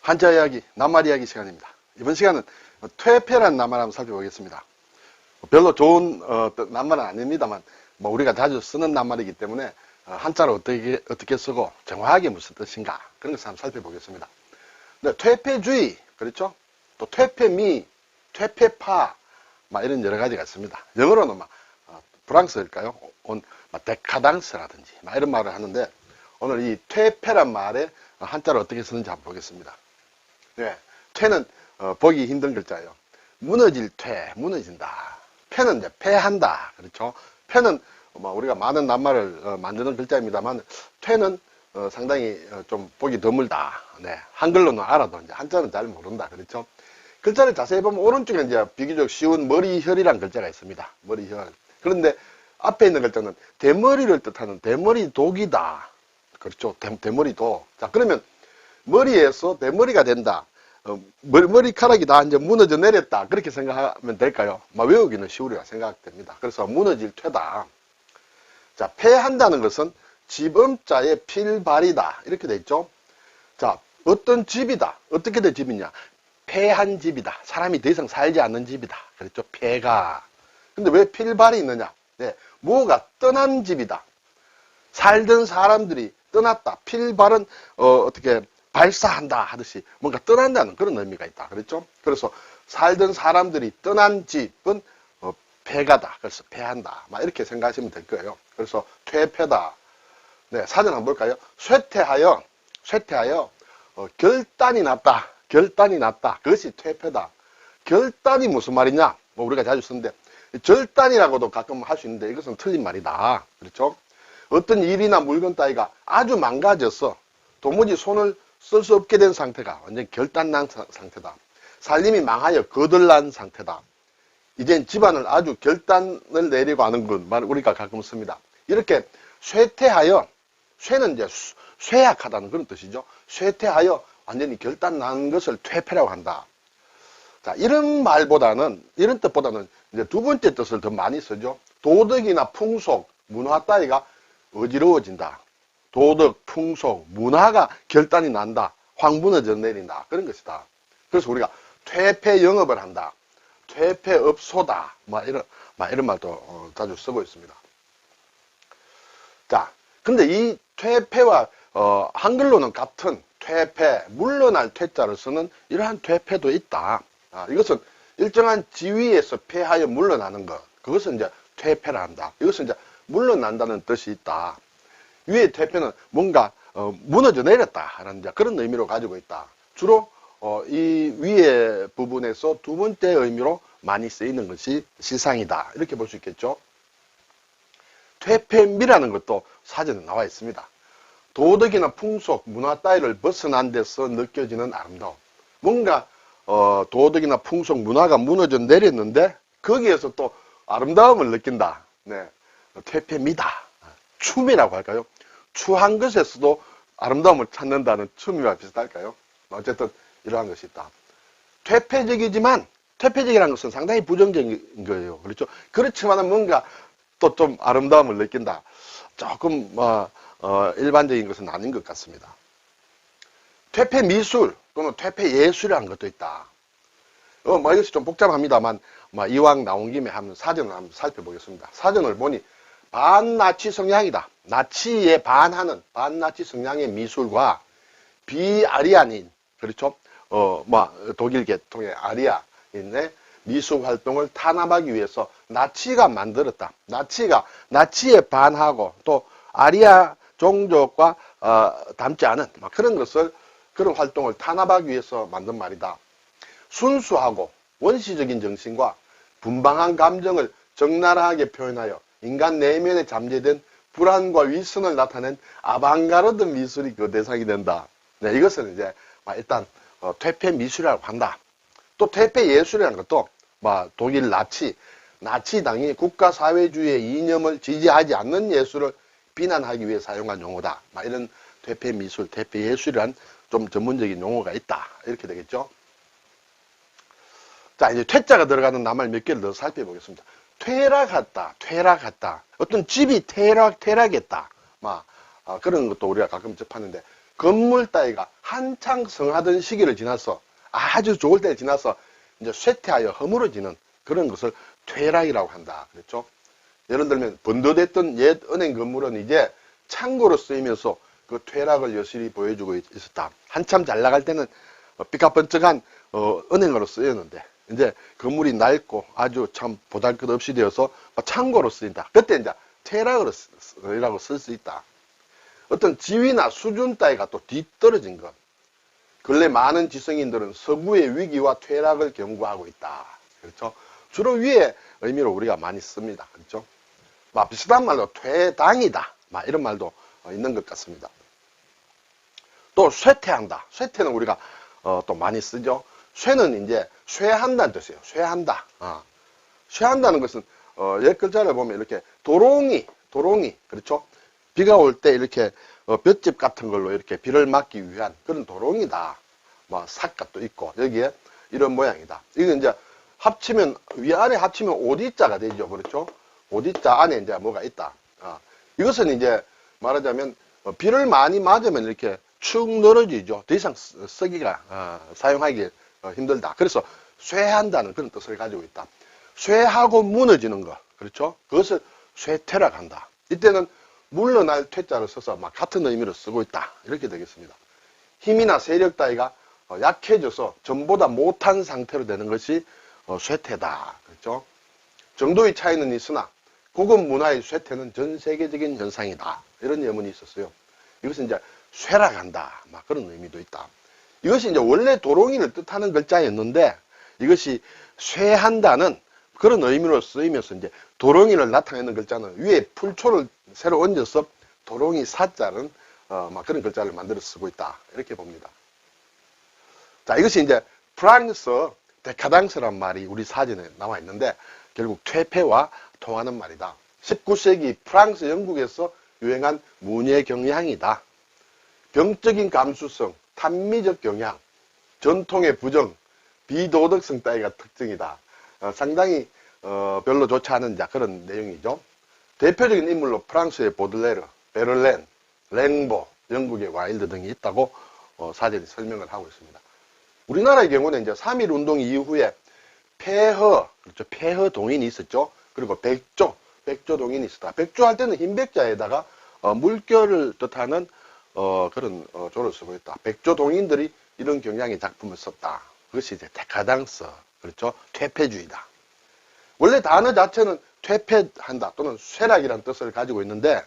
한자 이야기, 낱말 이야기 시간입니다. 이번 시간은 퇴폐란 낱말 한번 살펴보겠습니다. 별로 좋은 낱말은 아닙니다만 우리가 자주 쓰는 낱말이기 때문에 한자를 어떻게 쓰고 정확하게 무슨 뜻인가 그런 것을 한번 살펴보겠습니다. 네, 퇴폐주의, 그렇죠? 또 퇴폐미, 퇴폐파 이런 여러 가지가 있습니다. 영어로는 프랑스일까요? 데카당스라든지 이런 말을 하는데 오늘 이 퇴폐란 말에 한자를 어떻게 쓰는지 한번 보겠습니다. 네, 퇴는 보기 힘든 글자예요. 무너질 퇴, 무너진다. 폐는 이제 폐한다. 그렇죠? 폐는 우리가 많은 낱말을 만드는 글자입니다만 퇴는 상당히 좀 보기 드물다. 네, 한글로는 알아도 이제 한자는 잘 모른다. 그렇죠? 글자를 자세히 보면 오른쪽에 이제 비교적 쉬운 머리혈이라는 글자가 있습니다. 머리혈. 그런데 앞에 있는 글자는 대머리를 뜻하는 대머리독이다. 그렇죠? 대머리독. 자, 그러면 머리에서 대머리가 된다. 머리카락이 다 이제 무너져 내렸다. 그렇게 생각하면 될까요? 외우기는 쉬우리라 생각됩니다. 그래서 무너질 퇴다. 자, 폐한다는 것은 집음자의 필발이다. 이렇게 돼 있죠. 자, 어떤 집이다. 어떻게 된 집이냐? 폐한 집이다. 사람이 더 이상 살지 않는 집이다. 그랬죠? 폐가. 근데 왜 필발이 있느냐? 네, 뭐가 떠난 집이다. 살던 사람들이 떠났다. 필발은 어떻게 발사한다 하듯이 뭔가 떠난다는 그런 의미가 있다. 그랬죠? 그래서 살던 사람들이 떠난 집은 폐가다. 그래서 폐한다. 이렇게 생각하시면 될 거예요. 그래서 퇴폐다. 네, 사전 한번 볼까요? 쇠퇴하여 결단이 났다. 결단이 났다. 그것이 퇴폐다. 결단이 무슨 말이냐? 우리가 자주 쓰는데 절단이라고도 가끔 할 수 있는데 이것은 틀린 말이다. 그렇죠? 어떤 일이나 물건 따위가 아주 망가져서 도무지 손을 쓸 수 없게 된 상태가 완전히 결단난 상태다. 살림이 망하여 거들난 상태다. 이젠 집안을 아주 결단을 내리고 하는 건 우리가 가끔 씁니다. 이렇게 쇠퇴하여, 쇠는 이제 쇠약하다는 그런 뜻이죠. 쇠퇴하여 완전히 결단난 것을 퇴폐라고 한다. 자, 이런 뜻보다는 이제 두 번째 뜻을 더 많이 쓰죠. 도덕이나 풍속, 문화 따위가 어지러워진다. 도덕, 풍속, 문화가 결단이 난다. 확 무너져 내린다. 그런 것이다. 그래서 우리가 퇴폐 영업을 한다. 퇴폐업소다. 이런 말도 자주 쓰고 있습니다. 자, 근데 이 퇴폐와 한글로는 같은 퇴폐, 물러날 퇴자를 쓰는 이러한 퇴폐도 있다. 이것은 일정한 지위에서 폐하여 물러나는 것. 그것은 이제 퇴폐라 한다. 이것은 이제 물러난다는 뜻이 있다. 위의 퇴폐는 뭔가 무너져 내렸다라는 그런 의미로 가지고 있다. 주로 이 위의 부분에서 두 번째 의미로 많이 쓰이는 것이 실상이다. 이렇게 볼 수 있겠죠. 퇴폐미라는 것도 사전에 나와 있습니다. 도덕이나 풍속, 문화 따위를 벗어난 데서 느껴지는 아름다움. 뭔가 도덕이나 풍속, 문화가 무너져 내렸는데 거기에서 또 아름다움을 느낀다. 네, 퇴폐미다. 춤이라고 할까요? 추한 것에서도 아름다움을 찾는다는 춤이와 비슷할까요? 어쨌든 이러한 것이 있다. 퇴폐적이라는 것은 상당히 부정적인 거예요. 그렇죠? 그렇지만 뭔가 또 좀 아름다움을 느낀다. 조금 일반적인 것은 아닌 것 같습니다. 퇴폐미술 또는 퇴폐예술이라는 것도 있다. 이것이 좀 복잡합니다만 이왕 나온 김에 사전을 한번 살펴보겠습니다. 사전을 보니 반나치 성향이다. 나치에 반하는 반나치 성향의 미술과 비아리아인, 그렇죠? 독일 계통의 아리아인의 미술 활동을 탄압하기 위해서 나치가 만들었다. 나치에 반하고 또 아리아 종족과 닮지 않은 그런 활동을 탄압하기 위해서 만든 말이다. 순수하고 원시적인 정신과 분방한 감정을 적나라하게 표현하여 인간 내면에 잠재된 불안과 위선을 나타낸 아방가르드 미술이 그 대상이 된다. 네, 이것은 이제 일단 퇴폐 미술이라고 한다. 또 퇴폐 예술이라는 것도 독일 나치당이 국가사회주의의 이념을 지지하지 않는 예술을 비난하기 위해 사용한 용어다. 이런 퇴폐 미술, 퇴폐 예술이란 좀 전문적인 용어가 있다. 이렇게 되겠죠. 자, 이제 퇴자가 들어가는 낱말 몇 개를 더 살펴보겠습니다. 퇴락했다. 어떤 집이 퇴락했다. 그런 것도 우리가 가끔 접하는데 건물 따위가 한창 성하던 시기를 지나서 아주 좋을 때를 지나서 이제 쇠퇴하여 허물어지는 그런 것을 퇴락이라고 한다. 그랬죠? 예를 들면 번도됐던 옛 은행 건물은 이제 창고로 쓰이면서 그 퇴락을 여실히 보여주고 있었다. 한참 잘 나갈 때는 삐까번쩍한 은행으로 쓰였는데 이제 건물이 낡고 아주 참 보잘것없이 되어서 창고로 쓰인다. 그때 이제 퇴락이라고 쓸 수 있다. 어떤 지위나 수준 따위가 또 뒤떨어진 것. 근래 많은 지성인들은 서구의 위기와 퇴락을 경고하고 있다. 그렇죠? 주로 위의 의미로 우리가 많이 씁니다. 그렇죠? 비슷한 말로 퇴당이다. 이런 말도 있는 것 같습니다. 또 쇠퇴한다. 쇠퇴는 우리가 또 많이 쓰죠. 쇠는 이제 쇠한다는 뜻이에요. 쇠한다. 쇠한다는 것은 옛 글자를 보면 이렇게 도롱이, 그렇죠? 비가 올 때 이렇게 볏짚 같은 걸로 이렇게 비를 막기 위한 그런 도롱이다. 삿갓도 있고 여기에 이런 모양이다. 이거 이제 합치면 위아래 합치면 오디자가 되죠. 그렇죠? 오디자 안에 이제 뭐가 있다. 이것은 이제 말하자면 비를 많이 맞으면 이렇게 축 늘어지죠. 더 이상 쓰기가 사용하기 힘들다. 그래서 쇠한다는 그런 뜻을 가지고 있다. 쇠하고 무너지는 것, 그렇죠? 그것을 쇠퇴라고 한다. 이때는 물러날 퇴자를 써서 같은 의미로 쓰고 있다. 이렇게 되겠습니다. 힘이나 세력 따위가 약해져서 전보다 못한 상태로 되는 것이 쇠퇴다. 그렇죠? 정도의 차이는 있으나 고급 문화의 쇠퇴는 전 세계적인 현상이다. 이런 예문이 있었어요. 이것은 이제 쇠락한다. 그런 의미도 있다. 이것이 이제 원래 도롱이를 뜻하는 글자였는데 이것이 쇠한다는 그런 의미로 쓰이면서 이제 도롱이를 나타내는 글자는 위에 풀초를 새로 얹어서 도롱이 사자는 그런 글자를 만들어 쓰고 있다. 이렇게 봅니다. 자, 이것이 이제 프랑스 데카당스란 말이 우리 사전에 나와 있는데 결국 퇴폐와 통하는 말이다. 19세기 프랑스 영국에서 유행한 문예 경향이다. 병적인 감수성, 탐미적 경향, 전통의 부정, 비도덕성 따위가 특징이다. 상당히 별로 좋지 않은 그런 내용이죠. 대표적인 인물로 프랑스의 보들레르, 베를렌, 랭보, 영국의 와일드 등이 있다고 사전이 설명을 하고 있습니다. 우리나라의 경우는 이제 3.1 운동 이후에 폐허, 그렇죠. 폐허 동인이 있었죠. 그리고 백조 동인이 있었다. 백조 할 때는 흰 백자에다가 물결을 뜻하는 그런 조를 쓰고 있다. 백조 동인들이 이런 경향의 작품을 썼다. 그것이 이제 데카당스, 그렇죠. 퇴폐주의다. 원래 단어 자체는 퇴폐한다 또는 쇠락이라는 뜻을 가지고 있는데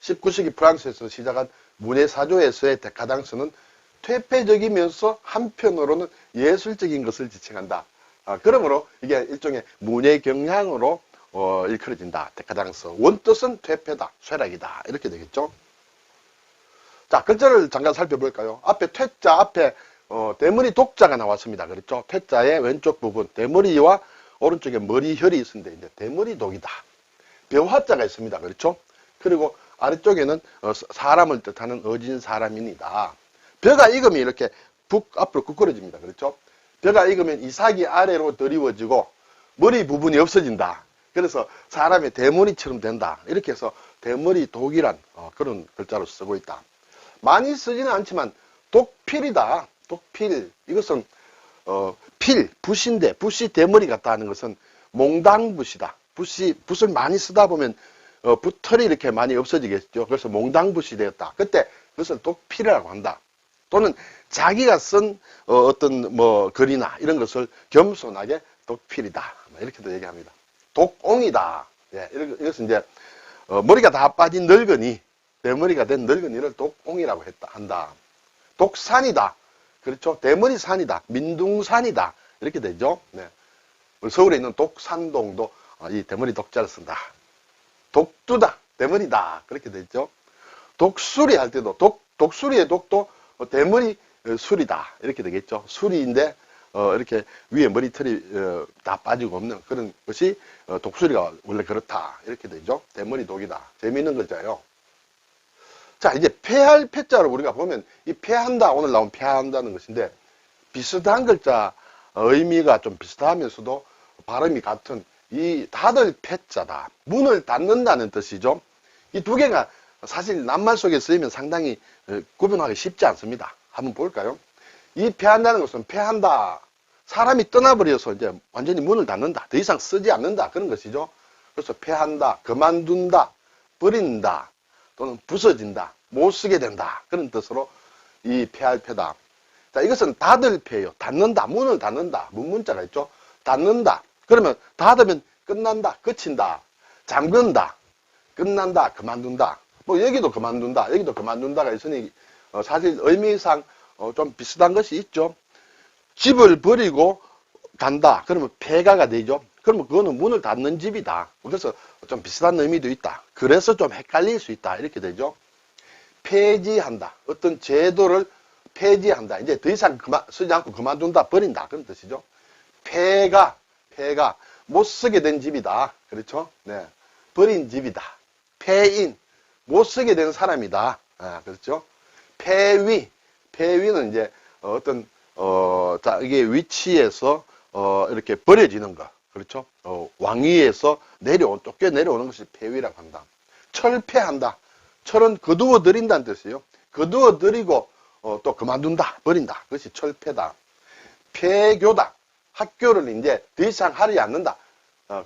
19세기 프랑스에서 시작한 문예사조에서의 데카당스는 퇴폐적이면서 한편으로는 예술적인 것을 지칭한다. 그러므로 이게 일종의 문예 경향으로 일컬어진다. 데카당스. 원뜻은 퇴폐다, 쇠락이다. 이렇게 되겠죠. 자, 글자를 잠깐 살펴볼까요? 앞에 퇴자 앞에 대머리 독자가 나왔습니다. 그렇죠? 퇴자의 왼쪽 부분 대머리와 오른쪽에 머리혈이 있는데 이제 대머리 독이다. 벼화자가 있습니다. 그렇죠? 그리고 아래쪽에는 사람을 뜻하는 어진 사람입니다. 벼가 익으면 이렇게 앞으로 구부러집니다. 그렇죠? 벼가 익으면 이삭이 아래로 드리워지고 머리 부분이 없어진다. 그래서 사람의 대머리처럼 된다. 이렇게 해서 대머리 독이란 그런 글자로 쓰고 있다. 많이 쓰지는 않지만 독필이다. 독필. 이것은 붓인데 붓이 대머리 같다 하는 것은 몽당붓이다. 붓을 많이 쓰다 보면 붓털이 이렇게 많이 없어지겠죠. 그래서 몽당붓이 되었다. 그때 그것을 독필이라고 한다. 또는 자기가 쓴 어떤 글이나 이런 것을 겸손하게 독필이다. 이렇게도 얘기합니다. 독옹이다. 예, 이것은 이제 머리가 다 빠진 늙은이, 대머리가 된 늙은이를 독옹이라고 한다. 독산이다. 그렇죠. 대머리 산이다. 민둥산이다. 이렇게 되죠. 네. 서울에 있는 독산동도 이 대머리 독자를 쓴다. 독두다. 대머리다. 그렇게 되죠. 독수리 할 때도 독수리의 독도 대머리 수리다. 이렇게 되겠죠. 수리인데 이렇게 위에 머리털이 다 빠지고 없는 그런 것이 독수리가 원래 그렇다. 이렇게 되죠. 대머리 독이다. 재미있는 글자예요. 자, 이제 폐할 폐자를 우리가 보면 이 폐한다, 오늘 나온 폐한다는 것인데 비슷한 글자 의미가 좀 비슷하면서도 발음이 같은 이 닫을 폐자다. 문을 닫는다는 뜻이죠. 이 두 개가 사실 낱말 속에 쓰이면 상당히 구분하기 쉽지 않습니다. 한번 볼까요? 이 패한다는 것은 패한다. 사람이 떠나버려서 이제 완전히 문을 닫는다. 더 이상 쓰지 않는다. 그런 것이죠. 그래서 패한다, 그만둔다, 버린다, 또는 부서진다, 못 쓰게 된다. 그런 뜻으로 이 패할 패다. 자, 이것은 닫을 패예요. 닫는다, 문을 닫는다. 문문자가 있죠. 닫는다. 그러면 닫으면 끝난다, 그친다, 잠근다, 끝난다, 그만둔다. 뭐 여기도 그만둔다, 여기도 그만둔다가 있으니 사실 의미상 좀 비슷한 것이 있죠. 집을 버리고 간다. 그러면 폐가가 되죠. 그러면 그거는 문을 닫는 집이다. 그래서 좀 비슷한 의미도 있다. 그래서 좀 헷갈릴 수 있다. 이렇게 되죠. 폐지한다. 어떤 제도를 폐지한다. 이제 더 이상 쓰지 않고 그만둔다. 버린다. 그런 뜻이죠. 폐가 못 쓰게 된 집이다. 그렇죠? 네. 버린 집이다. 폐인, 못 쓰게 된 사람이다. 아, 그렇죠? 폐위는 이제 어떤 자, 이게 위치에서 이렇게 버려지는 거. 그렇죠? 왕위에서 쫓겨 내려오는 것이 폐위라고 한다. 철폐한다. 철은 거두어 들인다는 뜻이에요. 거두어 들이고 또 그만둔다, 버린다. 그것이 철폐다. 폐교다. 학교를 이제 더 이상 하지 않는다.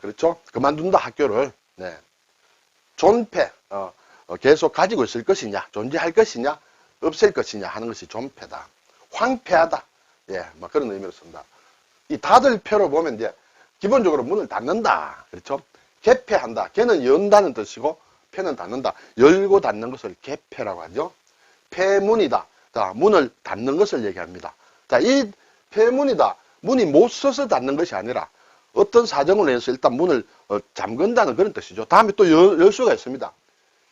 그렇죠? 그만둔다, 학교를. 네. 존폐. 계속 가지고 있을 것이냐, 존재할 것이냐, 없앨 것이냐 하는 것이 존폐다. 황폐하다. 예, 뭐 그런 의미로 쓴다. 이 닫을 표로 보면 이제 기본적으로 문을 닫는다. 그렇죠? 개폐한다. 개는 연다는 뜻이고 폐는 닫는다. 열고 닫는 것을 개폐라고 하죠. 폐문이다. 자, 문을 닫는 것을 얘기합니다. 자, 이 폐문이다. 문이 못 써서 닫는 것이 아니라 어떤 사정을 해서 일단 문을 잠근다는 그런 뜻이죠. 다음에 또 열 수가 있습니다.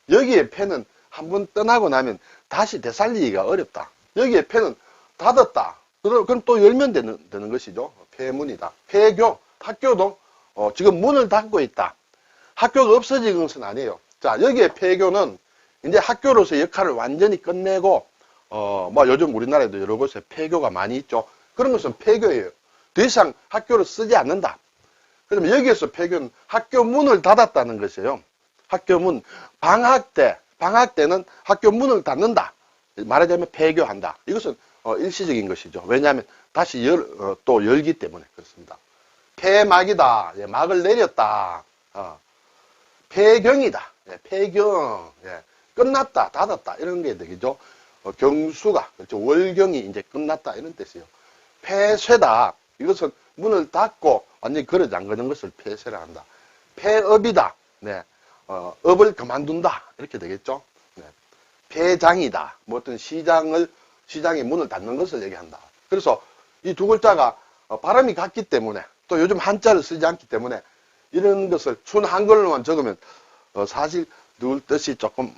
여기에 폐는 한번 떠나고 나면 다시 되살리기가 어렵다. 여기에 폐는 닫았다. 그럼 또 열면 되는 것이죠. 폐문이다. 폐교, 학교도 지금 문을 닫고 있다. 학교가 없어진 것은 아니에요. 자, 여기에 폐교는 이제 학교로서 역할을 완전히 끝내고 뭐 요즘 우리나라에도 여러 곳에 폐교가 많이 있죠. 그런 것은 폐교예요. 더 이상 학교를 쓰지 않는다. 그러면 여기에서 폐교는 학교 문을 닫았다는 것이에요. 학교 문, 방학 때는 학교 문을 닫는다. 말하자면 폐교한다. 이것은 일시적인 것이죠. 왜냐하면 다시 또 열기 때문에 그렇습니다. 폐막이다. 예, 막을 내렸다. 폐경이다. 예, 폐경. 예, 끝났다. 닫았다. 이런 게 되겠죠. 경수가, 그렇죠. 월경이 이제 끝났다. 이런 뜻이에요. 폐쇄다. 이것은 문을 닫고 완전히 걸어 잠그는 것을 폐쇄라 한다. 폐업이다. 네. 업을 그만둔다. 이렇게 되겠죠. 네. 폐장이다. 뭐 어떤 시장의 문을 닫는 것을 얘기한다. 그래서 이 두 글자가 발음이 같기 때문에 또 요즘 한자를 쓰지 않기 때문에 이런 것을 순 한글로만 적으면 사실 누굴 뜻이 조금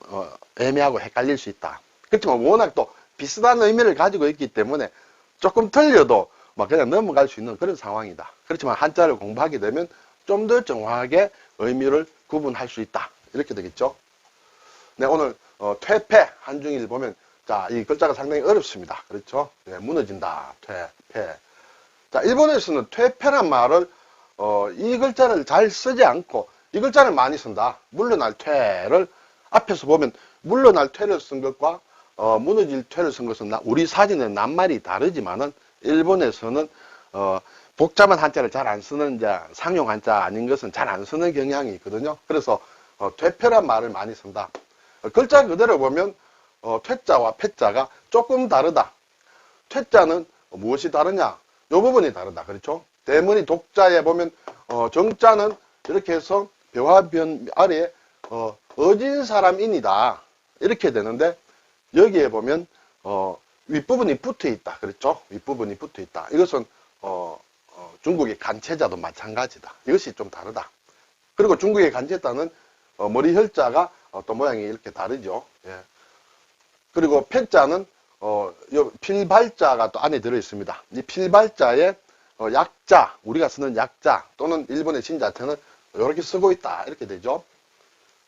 애매하고 헷갈릴 수 있다. 그렇지만 워낙 또 비슷한 의미를 가지고 있기 때문에 조금 틀려도 막 그냥 넘어갈 수 있는 그런 상황이다. 그렇지만 한자를 공부하게 되면 좀 더 정확하게 의미를 구분할 수 있다. 이렇게 되겠죠. 네, 오늘 퇴폐 한중일 보면 자, 이 글자가 상당히 어렵습니다. 그렇죠? 네, 무너진다. 퇴폐. 자, 일본에서는 퇴폐란 말을 이 글자를 잘 쓰지 않고 이 글자를 많이 쓴다. 물러날 퇴를 앞에서 보면 물러날 퇴를 쓴 것과 무너질 퇴를 쓴 것은 우리 사진의 낱말이 다르지만은 일본에서는 복잡한 한자를 잘 안 쓰는 상용 한자 아닌 것은 잘 안 쓰는 경향이 있거든요. 그래서 퇴폐란 말을 많이 쓴다. 글자 그대로 보면 퇴자와 폐자가 조금 다르다. 퇴자는 무엇이 다르냐? 이 부분이 다르다. 그렇죠? 대문이 독자에 보면 정자는 이렇게 해서 벼와 변 아래에 어진 사람인이다. 이렇게 되는데 여기에 보면 윗부분이 붙어 있다. 그렇죠? 윗부분이 붙어 있다. 이것은 중국의 간체자도 마찬가지다. 이것이 좀 다르다. 그리고 중국의 간체자는 머리 혈자가 또 모양이 이렇게 다르죠. 예. 그리고 폐자는 필발자가 또 안에 들어 있습니다. 이 필발자에 약자, 우리가 쓰는 약자 또는 일본의 신자체는 이렇게 쓰고 있다. 이렇게 되죠.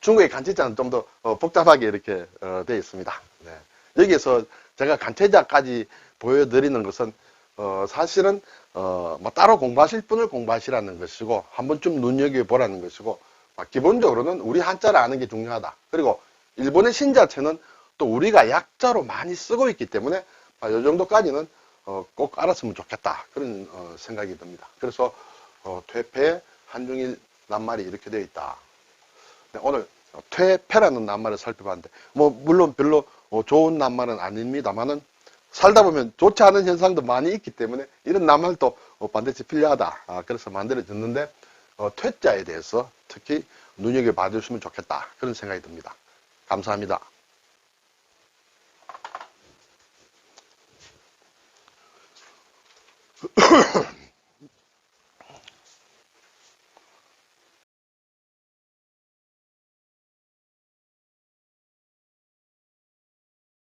중국의 간체자는 좀 더 복잡하게 이렇게 되어 있습니다. 네. 여기에서 제가 간체자까지 보여드리는 것은 사실은 뭐 따로 공부하실 분을 공부하시라는 것이고 한 번쯤 눈여겨보라는 것이고 기본적으로는 우리 한자를 아는 게 중요하다. 그리고 일본의 신자체는 또 우리가 약자로 많이 쓰고 있기 때문에 이 정도까지는 꼭 알았으면 좋겠다. 그런 생각이 듭니다. 그래서 퇴폐, 한중일 낱말이 이렇게 되어 있다. 네, 오늘 퇴폐라는 낱말을 살펴봤는데 물론 별로 좋은 낱말은 아닙니다만은 살다 보면 좋지 않은 현상도 많이 있기 때문에 이런 낱말도 반드시 필요하다. 그래서 만들어졌는데 퇴자에 대해서 특히 눈여겨봐 주시면 좋겠다. 그런 생각이 듭니다. 감사합니다.